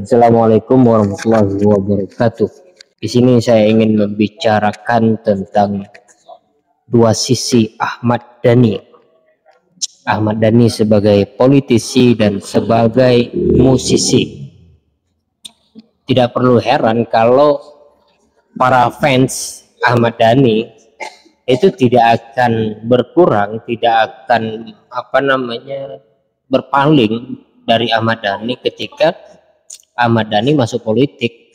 Assalamualaikum warahmatullahi wabarakatuh. Di sini saya ingin membicarakan tentang dua sisi Ahmad Dhani. Ahmad Dhani sebagai politisi dan sebagai musisi. Tidak perlu heran kalau para fans Ahmad Dhani itu tidak akan berkurang, tidak akan berpaling dari Ahmad Dhani ketika Ahmad Dhani masuk politik,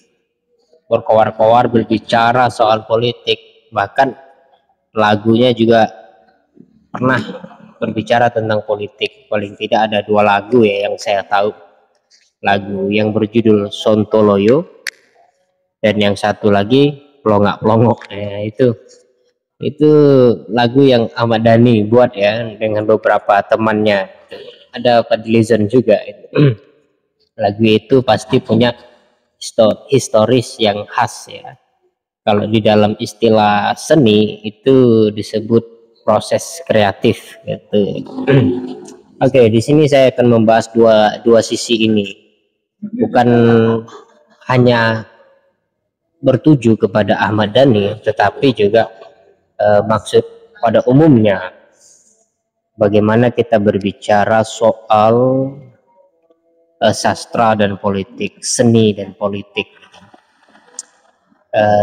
berkoar-koar berbicara soal politik, bahkan lagunya juga pernah berbicara tentang politik. Paling tidak ada dua lagu ya yang saya tahu, lagu yang berjudul Sontoloyo dan yang satu lagi Plongak Plongok. Itu lagu yang Ahmad Dhani buat ya dengan beberapa temannya, ada Fadlizon juga. Lagu itu pasti punya historis yang khas ya. Kalau di dalam istilah seni itu disebut proses kreatif gitu. Oke, di sini saya akan membahas dua sisi ini. Bukan hanya bertuju kepada Ahmad Dhani, tetapi juga maksud pada umumnya. Bagaimana kita berbicara soal sastra dan politik, seni dan politik.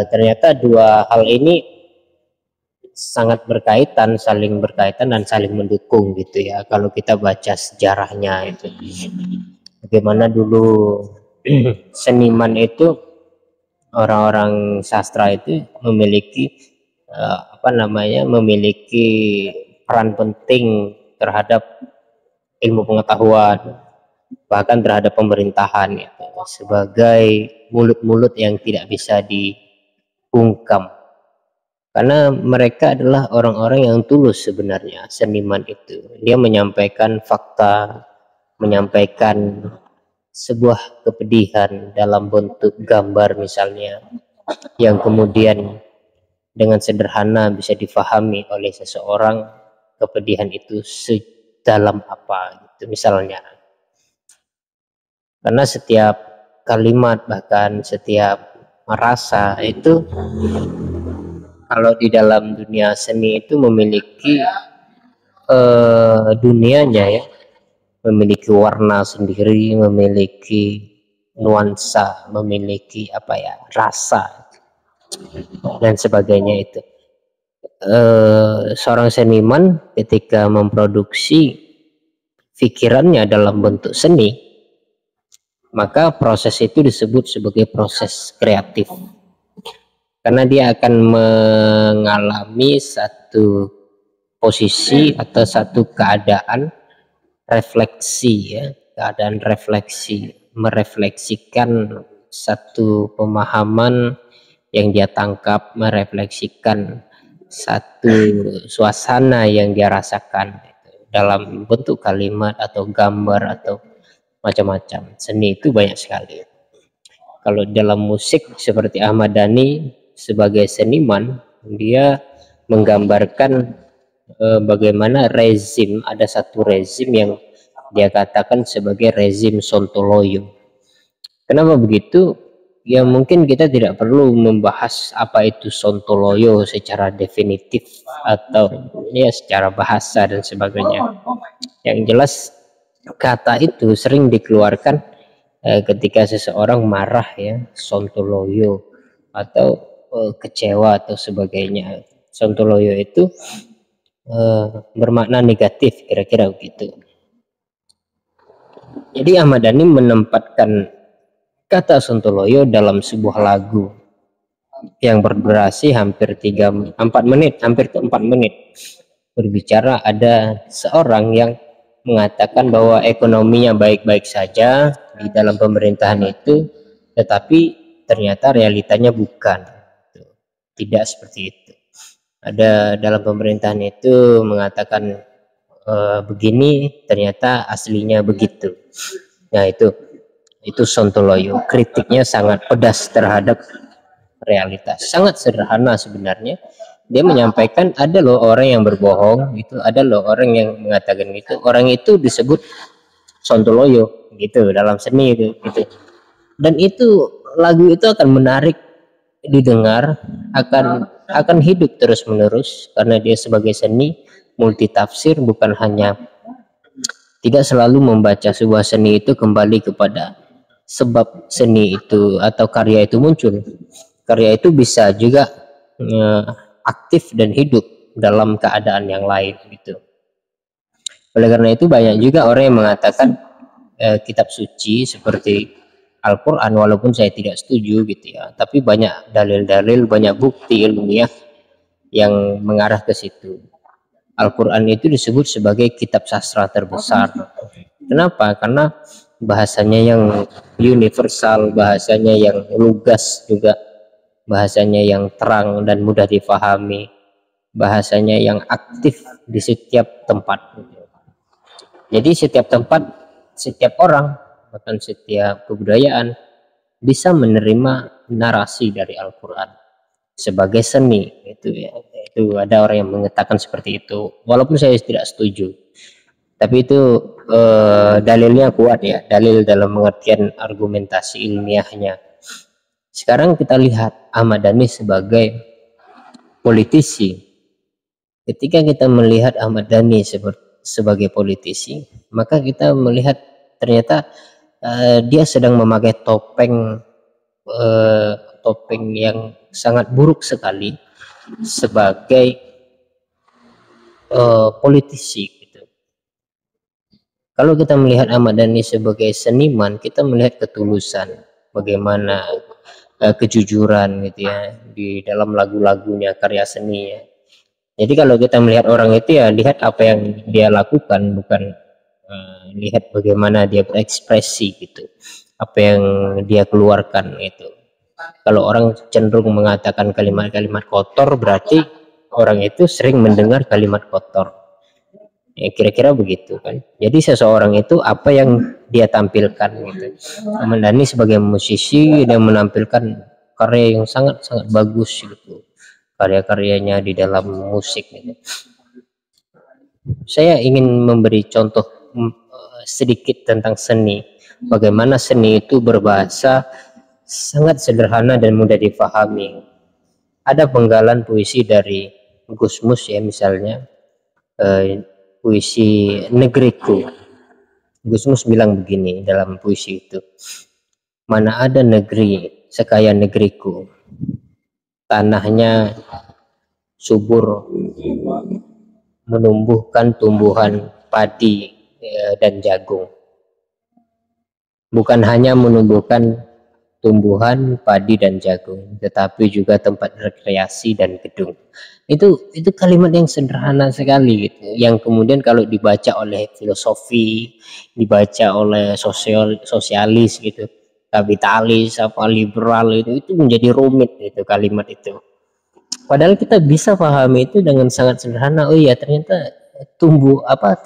Ternyata dua hal ini sangat berkaitan, saling berkaitan dan saling mendukung gitu ya. Kalau kita baca sejarahnya itu, bagaimana dulu seniman itu, orang-orang sastra itu memiliki memiliki peran penting terhadap ilmu pengetahuan, bahkan terhadap pemerintahan ya, sebagai mulut-mulut yang tidak bisa dibungkam, karena mereka adalah orang-orang yang tulus. Sebenarnya seniman itu dia menyampaikan fakta, menyampaikan sebuah kepedihan dalam bentuk gambar misalnya, yang kemudian dengan sederhana bisa difahami oleh seseorang kepedihan itu sedalam apa gitu misalnya. Karena setiap kalimat, bahkan setiap rasa itu, kalau di dalam dunia seni itu memiliki dunianya ya, memiliki warna sendiri, memiliki nuansa, memiliki rasa dan sebagainya itu. Seorang seniman ketika memproduksi pikirannya dalam bentuk seni, maka proses itu disebut sebagai proses kreatif, karena dia akan mengalami satu posisi atau satu keadaan refleksi ya, keadaan refleksi, merefleksikan satu pemahaman yang dia tangkap, merefleksikan satu suasana yang dia rasakan dalam bentuk kalimat atau gambar atau macam-macam. Seni itu banyak sekali. Kalau dalam musik seperti Ahmad Dhani sebagai seniman, dia menggambarkan bagaimana rezim, ada satu rezim yang dia katakan sebagai rezim Sontoloyo. Kenapa begitu? Ya mungkin kita tidak perlu membahas apa itu Sontoloyo secara definitif atau ya secara bahasa dan sebagainya. Yang jelas kata itu sering dikeluarkan ketika seseorang marah ya, Sontoloyo, atau kecewa atau sebagainya. Sontoloyo itu bermakna negatif, kira-kira begitu. Jadi Ahmad Dhani menempatkan kata Sontoloyo dalam sebuah lagu yang berdurasi hampir 4 menit, hampir ke 4 menit. Berbicara ada seorang yang mengatakan bahwa ekonominya baik-baik saja di dalam pemerintahan itu, tetapi ternyata realitanya bukan, tidak seperti itu. Ada dalam pemerintahan itu mengatakan begini, ternyata aslinya begitu. Nah itu Sontoloyo. Kritiknya sangat pedas terhadap realitas, sangat sederhana sebenarnya. Dia menyampaikan ada loh orang yang berbohong, itu ada loh orang yang mengatakan itu, orang itu disebut Sontoloyo gitu dalam seni itu gitu. dan itu lagu itu akan menarik didengar, akan hidup terus menerus karena dia sebagai seni multi tafsir, bukan hanya tidak selalu membaca sebuah seni itu kembali kepada sebab seni itu atau karya itu muncul. Karya itu bisa juga aktif dan hidup dalam keadaan yang lain gitu. Oleh karena itu banyak juga orang yang mengatakan kitab suci seperti Al-Quran, walaupun saya tidak setuju gitu ya, tapi banyak dalil-dalil, banyak bukti ilmiah yang mengarah ke situ. Al-Quran itu disebut sebagai kitab sastra terbesar. Kenapa? Karena bahasanya yang universal, bahasanya yang lugas juga, bahasanya yang terang dan mudah difahami, bahasanya yang aktif di setiap tempat. Jadi setiap tempat, setiap orang, bahkan setiap kebudayaan bisa menerima narasi dari Al-Quran sebagai seni. Itu ya, itu ada orang yang mengatakan seperti itu, walaupun saya tidak setuju, tapi itu dalilnya kuat ya, dalil dalam pengertian argumentasi ilmiahnya. Sekarang kita lihat Ahmad Dhani sebagai politisi. Ketika kita melihat Ahmad Dhani sebagai politisi, maka kita melihat ternyata dia sedang memakai topeng yang sangat buruk sekali sebagai politisi gitu. Kalau kita melihat Ahmad Dhani sebagai seniman, kita melihat ketulusan, bagaimana kejujuran gitu ya di dalam lagu-lagunya, karya seninya. Jadi kalau kita melihat orang itu ya lihat apa yang dia lakukan, bukan lihat bagaimana dia berekspresi gitu, apa yang dia keluarkan itu. Kalau orang cenderung mengatakan kalimat-kalimat kotor, berarti orang itu sering mendengar kalimat kotor. Ya, kira-kira begitu kan. Jadi seseorang itu apa yang dia tampilkan gitu. Ahmad Dhani sebagai musisi dia menampilkan karya yang sangat-sangat bagus gitu. Karya-karyanya di dalam musik gitu. Saya ingin memberi contoh sedikit tentang seni. Bagaimana seni itu berbahasa sangat sederhana dan mudah difahami. Ada penggalan puisi dari Gusmus ya, misalnya puisi Negeriku. Gusmus bilang begini dalam puisi itu, mana ada negeri sekaya negeriku, tanahnya subur menumbuhkan tumbuhan padi dan jagung. Bukan hanya menumbuhkan tumbuhan padi dan jagung, tetapi juga tempat rekreasi dan gedung. Itu kalimat yang sederhana sekali gitu, yang kemudian kalau dibaca oleh filosofi, dibaca oleh sosialis gitu, kapitalis apa liberal, itu menjadi rumit itu kalimat itu. Padahal kita bisa pahami itu dengan sangat sederhana. Oh iya, ternyata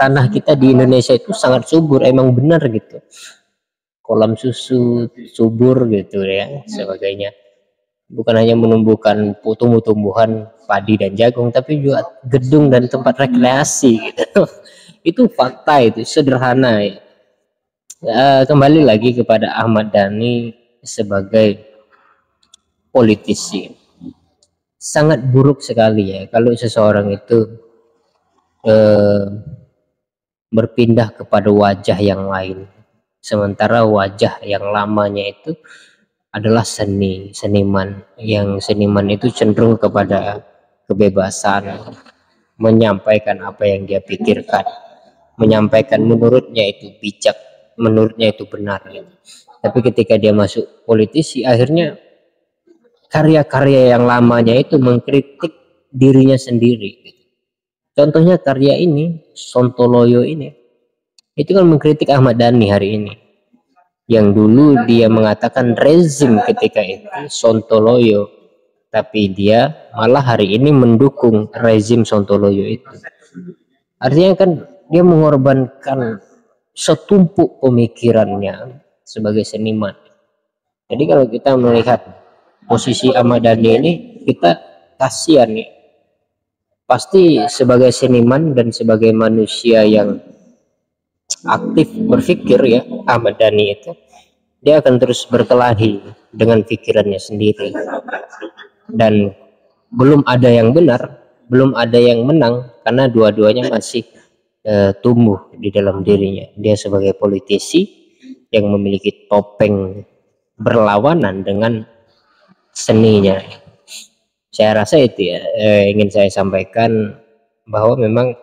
tanah kita di Indonesia itu sangat subur, emang benar gitu. Kolam susu subur gitu ya, sebagainya. Bukan hanya menumbuhkan tumbuh-tumbuhan padi dan jagung, tapi juga gedung dan tempat rekreasi gitu. Itu fakta, itu sederhana ya. Kembali lagi kepada Ahmad Dhani sebagai politisi. Sangat buruk sekali ya kalau seseorang itu berpindah kepada wajah yang lain, sementara wajah yang lamanya itu adalah seniman, yang seniman itu cenderung kepada kebebasan, menyampaikan apa yang dia pikirkan, menyampaikan menurutnya itu bijak, menurutnya itu benar gitu. Tapi ketika dia masuk politisi, akhirnya karya-karya yang lamanya itu mengkritik dirinya sendiri gitu. Contohnya karya ini, Sontoloyo ini, itu kan mengkritik Ahmad Dhani hari ini. Yang dulu dia mengatakan rezim ketika itu Sontoloyo, tapi dia malah hari ini mendukung rezim Sontoloyo itu. Artinya kan dia mengorbankan setumpuk pemikirannya sebagai seniman. Jadi kalau kita melihat posisi Ahmad Dhani ini, kita kasihan ya. Pasti sebagai seniman dan sebagai manusia yang aktif berpikir ya, Ahmad Dhani itu dia akan terus berkelahi dengan pikirannya sendiri, dan belum ada yang benar, belum ada yang menang, karena dua-duanya masih tumbuh di dalam dirinya. Dia sebagai politisi yang memiliki topeng berlawanan dengan seninya. Saya rasa itu ya, ingin saya sampaikan bahwa memang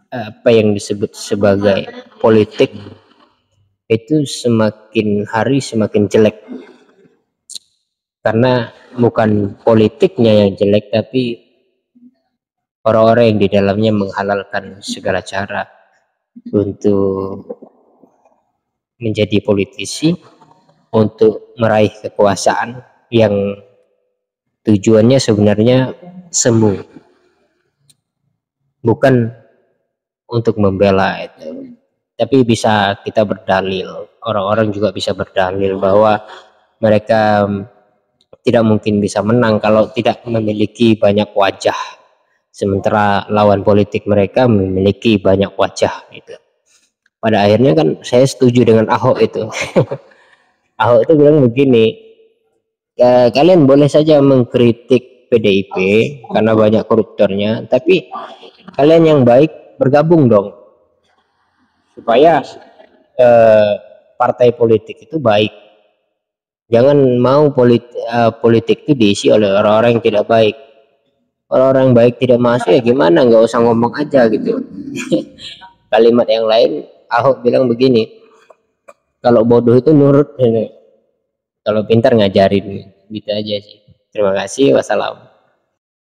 apa yang disebut sebagai politik itu semakin hari semakin jelek, karena bukan politiknya yang jelek, tapi orang-orang yang di dalamnya menghalalkan segala cara untuk menjadi politisi, untuk meraih kekuasaan yang tujuannya sebenarnya semu, bukan untuk membela itu. Tapi bisa kita berdalil, orang-orang juga bisa berdalil bahwa mereka tidak mungkin bisa menang kalau tidak memiliki banyak wajah, sementara lawan politik mereka memiliki banyak wajah itu. Pada akhirnya kan saya setuju dengan Ahok itu. Ahok itu bilang begini, kalian boleh saja mengkritik PDIP karena banyak koruptornya, tapi kalian yang baik bergabung dong, supaya partai politik itu baik. Jangan mau politik itu diisi oleh orang-orang yang tidak baik. Orang-orang yang baik tidak masuk, ya gimana, nggak usah ngomong aja gitu. Kalimat yang lain, Ahok bilang begini, kalau bodoh itu nurut, kalau pintar ngajarin. Gitu aja sih. Terima kasih. Wassalam.